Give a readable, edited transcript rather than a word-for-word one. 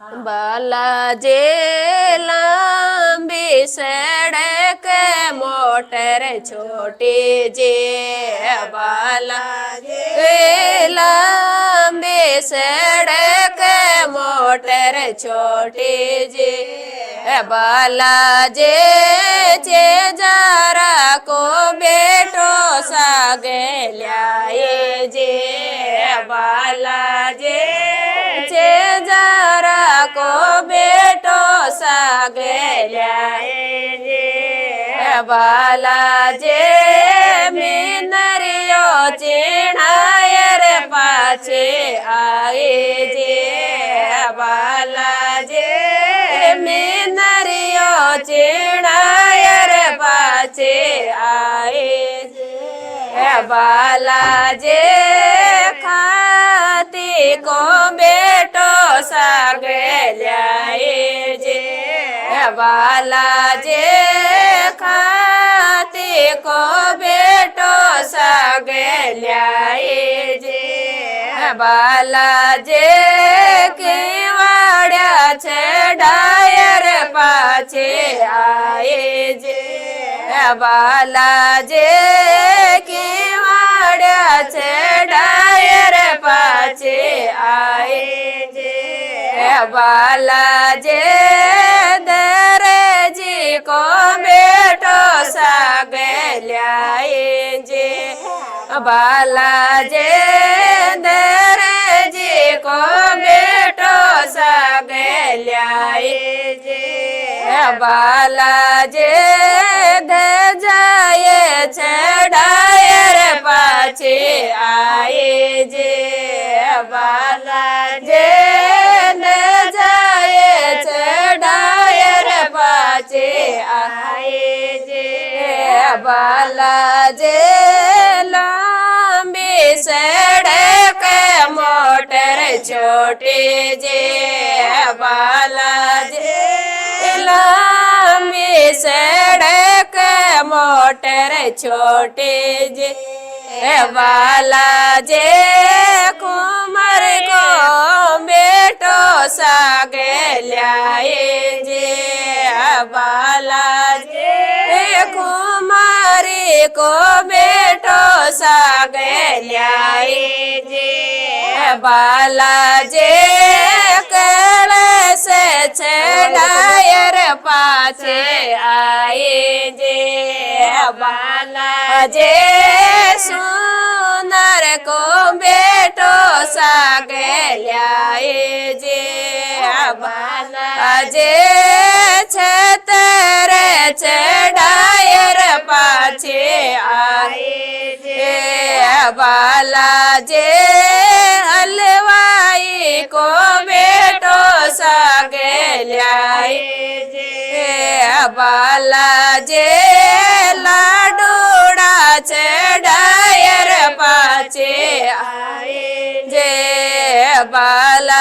बालाजी लंबी सड़क मोटर छोटी जे बालाजी लंबी सड़क मोटर छोटी जे बालाजी चे जरा को बेटो सागे ल्याए जे बालाजी चे जरा को बेटो सागे ल्याए जे बालाजी मिनरियो चिणायर पाछे आए जे बालाजी मिनरियो चिणायर पाछे आए जे बालाजी खाती को बेटो सागे ल्याए जे बालाजी खाती को बेटो सागे ल्याए जे बालाजी केवाड्या छे डायर पाछे आए जे बालाजी केवाड्या छे डायर पाछे आए जे बालाजी दरजी को बेटो सागे ल्याए जे बालाजी दरजी को बेटो सागे ल्याए जे बालाजी धजाए छे डायर पाछे आए जे बालाजी धजाए छे डायर पाछे आए जे बालाजी लंबी सड़क मोटर छोटी जे बालाजी लंबी सड़क मोटर छोटी जे बालाजी कुमार को बेटो सागे ल्याए जे बालाजी कुमारी को बेटो सागे ल्याए जे बालाजी कलश छे डायर पाछे आए जे बालाजी सुनर को बेटो सागे ल्याए जे बालाजी छतर छे डायर पाछे आए जे बालाजी हलवाई को बेटो सागे ल्याए जे बालाजी लाडूड़ा छे डायर पाछे आए जे बाला